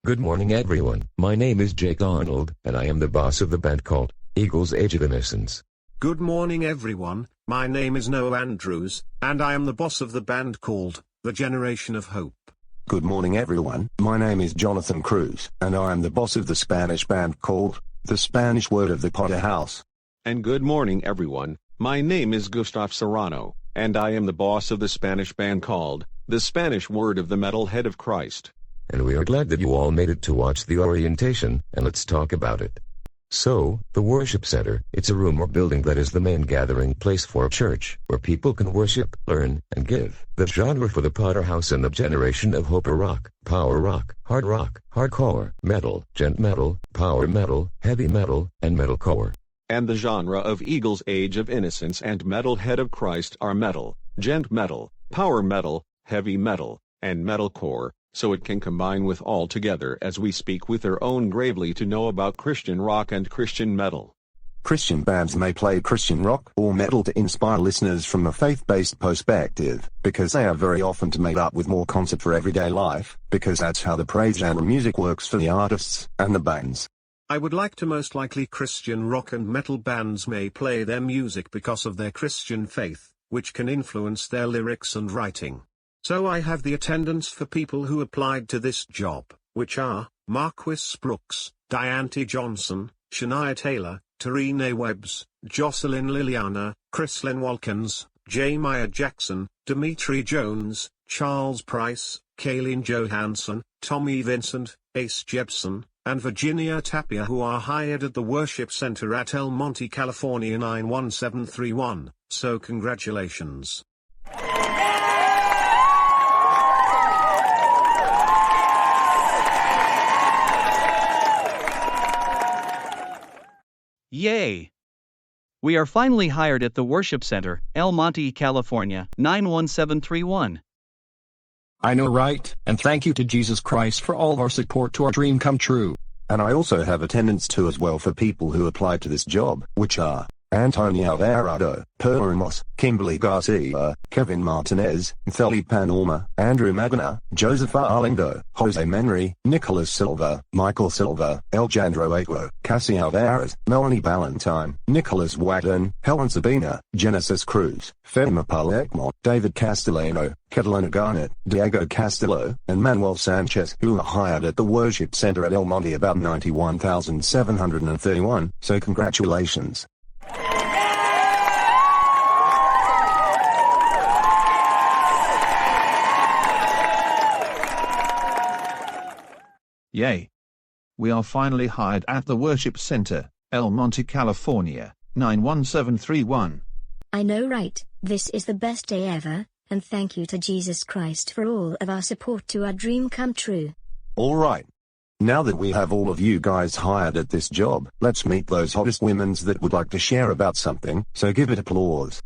Good morning everyone, my name is Jake Arnold, and I am the boss of the band called Eagles Age of Innocence. Good morning everyone, my name is Noah Andrews, and I am the boss of the band called The Generation of Hope. Good morning everyone, my name is Jonathan Cruz, and I am the boss of the Spanish band called The Spanish Word of the Potter House. And good morning everyone, my name is Gustav Serrano, and I am the boss of the Spanish band called The Spanish Word of the Metal Head of Christ. And we are glad that you all made it to watch the orientation, and let's talk about it. So, the worship center, it's a room or building that is the main gathering place for a church, where people can worship, learn, and give. The genre for the Potter House and the Generation of Hope are rock, power rock, hardcore, metal, gent metal, power metal, heavy metal, and metalcore. And the genre of Eagles Age of Innocence and Metal Head of Christ are metal, gent metal, power metal, heavy metal, and metalcore, so it can combine with all together as we speak with their own gravely to know about Christian rock and Christian metal. Christian bands may play Christian rock or metal to inspire listeners from a faith-based perspective, because they are very often made up with more concept for everyday life, because that's how the praise genre music works for the artists and the bands. I would like to most likely Christian rock and metal bands may play their music because of their Christian faith, which can influence their lyrics and writing. So I have the attendance for people who applied to this job, which are Marquis Brooks, Diante Johnson, Shania Taylor, Tarine Webbs, Jocelyn Liliana, Chrislyn Walkins, J. Maya Jackson, Dimitri Jones, Charles Price, Kaylin Johansson, Tommy Vincent, Ace Jebson, and Virginia Tapia, who are hired at the Worship Center at El Monte, California 91731, so congratulations. Yay! We are finally hired at the Worship Center, El Monte, California, 91731. I know, right? And thank you to Jesus Christ for all of our support to our dream come true. And I also have attendance too as well for people who applied to this job, which are Antonio Alvarado, Per Ramos, Kimberly Garcia, Kevin Martinez, Theli Panorma, Andrew Magana, Joseph Arlindo, Jose Menri, Nicholas Silva, Michael Silva, Eljandro Agro, Cassie Alvarez, Melanie Ballantyne, Nicholas Wagden, Helen Sabina, Genesis Cruz, Fatima Palekmont, David Castellano, Catalina Garnett, Diego Castillo, and Manuel Sanchez, who are hired at the Worship Center at El Monte about 91,731, so congratulations. Yay! We are finally hired at the Worship Center, El Monte, California, 91731. I know, right? This is the best day ever, and thank you to Jesus Christ for all of our support to our dream come true. Alright. Now that we have all of you guys hired at this job, let's meet those hottest women's that would like to share about something, so give it applause.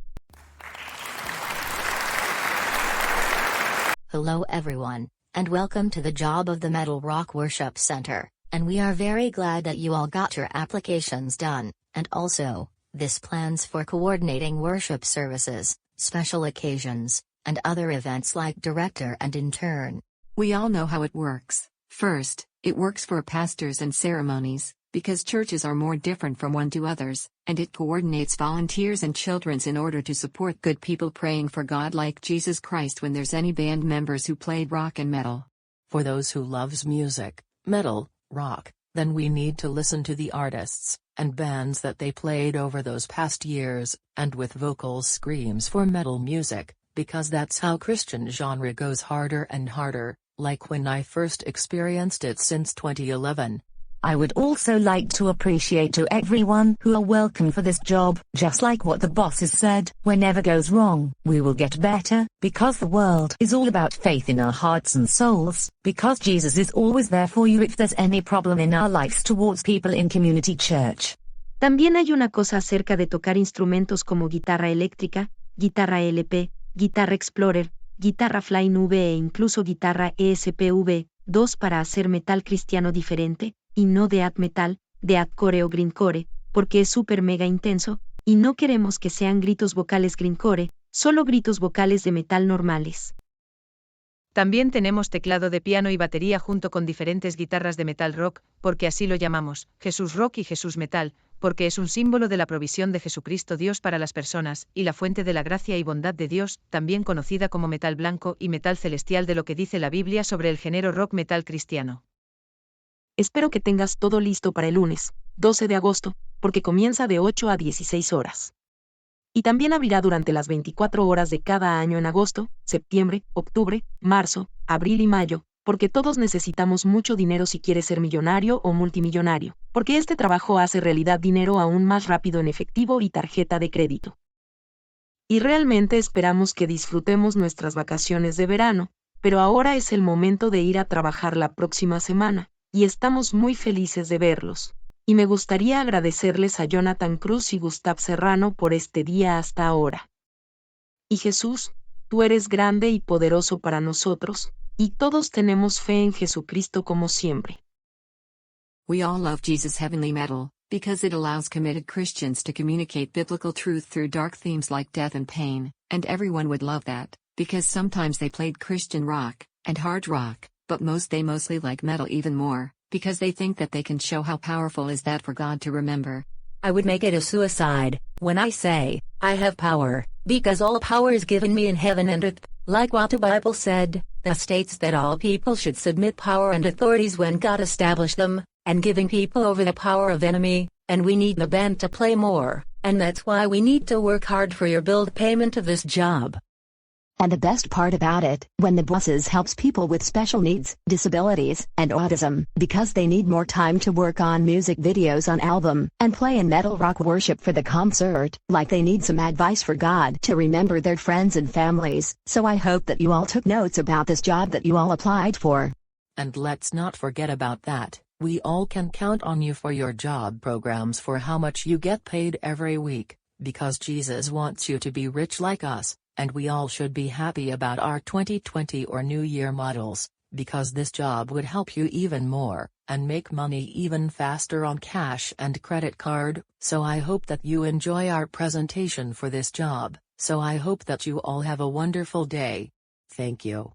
Hello everyone, and welcome to the job of the Metal Rock Worship Center, and we are very glad that you all got your applications done, and also, this plans for coordinating worship services, special occasions, and other events like director and intern. We all know how it works. First, it works for pastors and ceremonies, because churches are more different from one to others, and it coordinates volunteers and children's in order to support good people praying for God like Jesus Christ when there's any band members who played rock and metal. For those who loves music, metal, rock, then we need to listen to the artists and bands that they played over those past years, and with vocal screams for metal music, because that's how Christian genre goes harder and harder, like when I first experienced it since 2011. I would also like to appreciate to everyone who are welcome for this job. Just like what the bosses said, whenever goes wrong, we will get better, because the world is all about faith in our hearts and souls, because Jesus is always there for you if there's any problem in our lives towards people in community church. También hay una cosa acerca de tocar instrumentos como guitarra eléctrica, guitarra LP, guitarra Explorer, guitarra Flying V e incluso guitarra ESP-V2 para hacer metal cristiano diferente, y no death metal, deathcore o grindcore, porque es super mega intenso, y no queremos que sean gritos vocales grindcore, solo gritos vocales de metal normales. También tenemos teclado de piano y batería junto con diferentes guitarras de metal rock, porque así lo llamamos, Jesús Rock y Jesús Metal, porque es un símbolo de la provisión de Jesucristo Dios para las personas, y la fuente de la gracia y bondad de Dios, también conocida como metal blanco y metal celestial de lo que dice la Biblia sobre el género rock metal cristiano. Espero que tengas todo listo para el lunes, 12 de agosto, porque comienza de 8 a 16 horas. Y también abrirá durante las 24 horas de cada año en agosto, septiembre, octubre, marzo, abril y mayo, porque todos necesitamos mucho dinero si quieres ser millonario o multimillonario, porque este trabajo hace realidad dinero aún más rápido en efectivo y tarjeta de crédito. Y realmente esperamos que disfrutemos nuestras vacaciones de verano, pero ahora es el momento de ir a trabajar la próxima semana, y estamos muy felices de verlos. Y me gustaría agradecerles a Jonathan Cruz y Gustav Serrano por este día hasta ahora. Y Jesús, tú eres grande y poderoso para nosotros, y todos tenemos fe en Jesucristo como siempre. We all love Jesus' heavenly metal, because it allows committed Christians to communicate biblical truth through dark themes like death and pain, and everyone would love that, because sometimes they played Christian rock, and hard rock, but they mostly like metal even more, because they think that they can show how powerful is that for God to remember. I would make it a suicide when I say, I have power, because all power is given me in heaven and earth, like what the Bible said, that states that all people should submit power and authorities when God established them, and giving people over the power of enemy, and we need the band to play more, and that's why we need to work hard for your bill payment of this job. And the best part about it, when the bosses helps people with special needs, disabilities, and autism, because they need more time to work on music videos on album, and play in metal rock worship for the concert, like they need some advice for God to remember their friends and families, so I hope that you all took notes about this job that you all applied for. And let's not forget about that, we all can count on you for your job programs for how much you get paid every week, because Jesus wants you to be rich like us. And we all should be happy about our 2020 or New Year models, because this job would help you even more, and make money even faster on cash and credit card, so I hope that you enjoy our presentation for this job, so I hope that you all have a wonderful day. Thank you.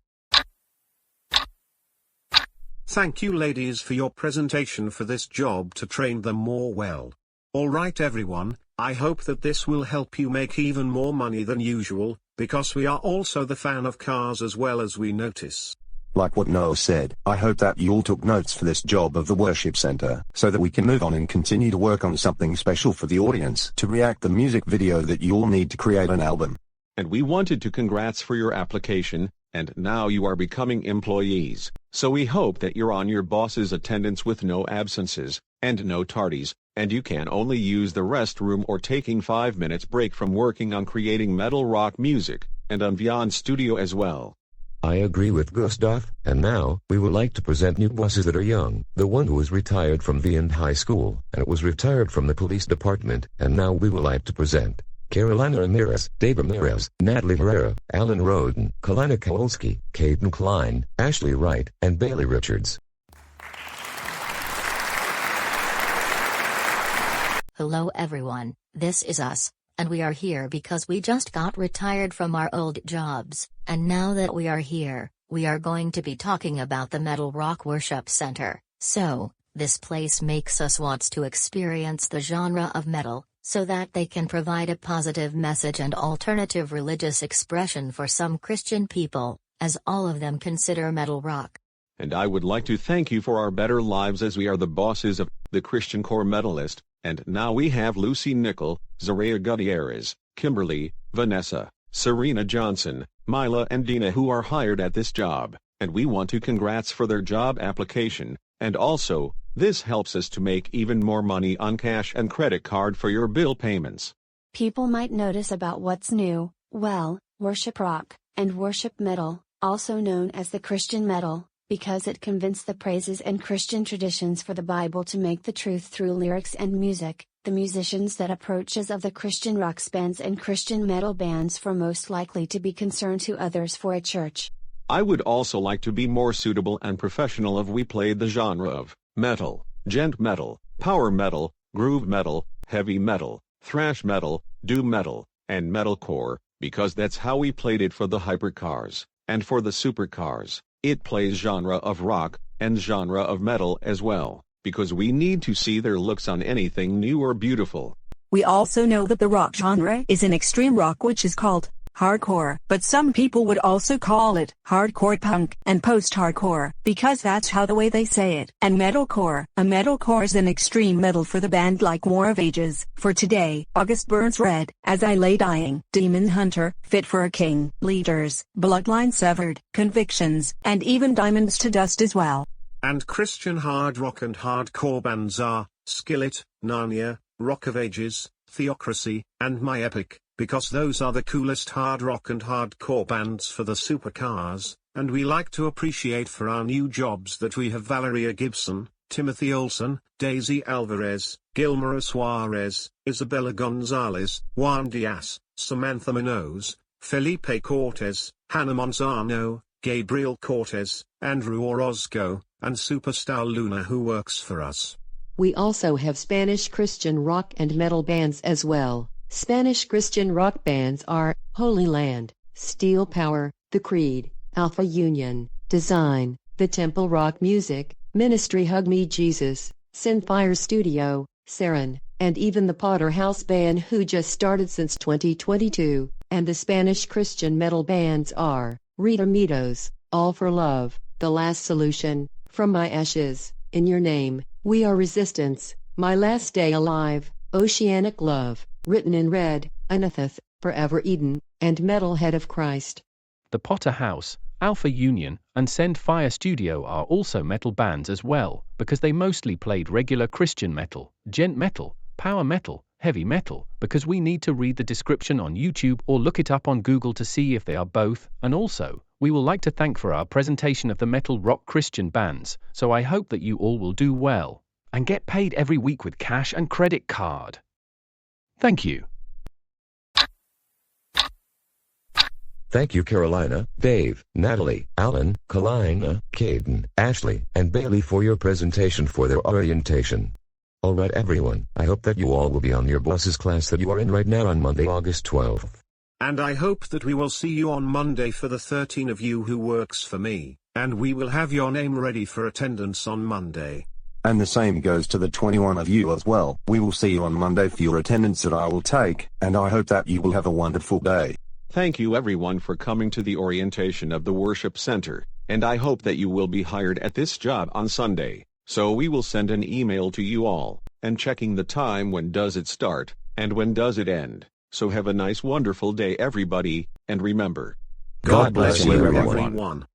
Thank you ladies for your presentation for this job to train them more well. Alright everyone, I hope that this will help you make even more money than usual, because we are also the fan of cars as well as we notice. Like what Noah said, I hope that you all took notes for this job of the worship center, so that we can move on and continue to work on something special for the audience to react the music video that you all need to create an album. And we wanted to congrats for your application, and now you are becoming employees, so we hope that you're on your boss's attendance with no absences, and no tardies, and you can only use the restroom or taking 5 minutes break from working on creating metal rock music, and on Vyond Studio as well. I agree with Gustav, and now, we would like to present new bosses that are young, the one who is retired from Vyond High School, and was retired from the police department, and now we would like to present Carolina Ramirez, Dave Ramirez, Natalie Herrera, Alan Roden, Kalina Kowalski, Caden Klein, Ashley Wright, and Bailey Richards. Hello everyone, this is us, and we are here because we just got retired from our old jobs, and now that we are here, we are going to be talking about the Metal Rock Worship Center. So, this place makes us want to experience the genre of metal, so that they can provide a positive message and alternative religious expression for some Christian people, as all of them consider metal rock. And I would like to thank you for our better lives as we are the bosses of the Christian Core Metalist. And now we have Lucy Nickel, Zaria Gutierrez, Kimberly, Vanessa, Serena Johnson, Mila and Dina who are hired at this job, and we want to congrats for their job application, and also, this helps us to make even more money on cash and credit card for your bill payments. People might notice about what's new, well, worship rock, and worship metal, also known as the Christian metal, because it conveys the praises and Christian traditions for the Bible to make the truth through lyrics and music. The musicians that approaches of the Christian rock bands and Christian metal bands for most likely to be concerned to others for a church. I would also like to be more suitable and professional if we played the genre of metal, gent metal, power metal, groove metal, heavy metal, thrash metal, doom metal, and metalcore, because that's how we played it for the hypercars. And for the supercars, it plays genre of rock, and genre of metal as well, because we need to see their looks on anything new or beautiful. We also know that the rock genre is an extreme rock which is called hardcore, but some people would also call it hardcore punk and post-hardcore, because that's how the way they say it. And metalcore. A metalcore is an extreme metal for the band like War of Ages. For today, August Burns Red, As I Lay Dying, Demon Hunter, Fit for a King, Leaders, Bloodline Severed, Convictions, and even Diamonds to Dust as well. And Christian hard rock and hardcore bands are Skillet, Narnia, Rock of Ages, Theocracy, and My Epic, because those are the coolest hard rock and hardcore bands for the supercars, and we like to appreciate for our new jobs that we have Valeria Gibson, Timothy Olsen, Daisy Alvarez, Gilmara Suarez, Isabella Gonzalez, Juan Diaz, Samantha Minoz, Felipe Cortez, Hannah Monzano, Gabriel Cortez, Andrew Orozco, and Superstar Luna who works for us. We also have Spanish Christian rock and metal bands as well. Spanish Christian rock bands are Holy Land, Steel Power, The Creed, Alpha Union, Design, The Temple Rock Music, Ministry Hug Me Jesus, Synfire Studio, Saren, and even the Potter House Band who just started since 2022. And the Spanish Christian metal bands are Redimidos, All for Love, The Last Solution, From My Ashes, In Your Name, We Are Resistance, My Last Day Alive, Oceanic Love, Written in Red, Anathoth, Forever Eden, and Metalhead of Christ. The Potter House, Alpha Union, and Send Fire Studio are also metal bands as well, because they mostly played regular Christian metal, gent metal, power metal, heavy metal, because we need to read the description on YouTube or look it up on Google to see if they are both, and also, we will like to thank for our presentation of the metal rock Christian bands, so I hope that you all will do well, and get paid every week with cash and credit card. Thank you. Thank you Carolina, Dave, Natalie, Alan, Kalina, Caden, Ashley, and Bailey for your presentation for their orientation. Alright everyone, I hope that you all will be on your boss's class that you are in right now on Monday, August 12th. And I hope that we will see you on Monday for the 13 of you who works for me, and we will have your name ready for attendance on Monday. And the same goes to the 21 of you as well. We will see you on Monday for your attendance that I will take, and I hope that you will have a wonderful day. Thank you everyone for coming to the orientation of the worship center, and I hope that you will be hired at this job on Sunday. So we will send an email to you all, and checking the time when does it start, and when does it end. So have a nice wonderful day everybody, and remember, God bless you everyone.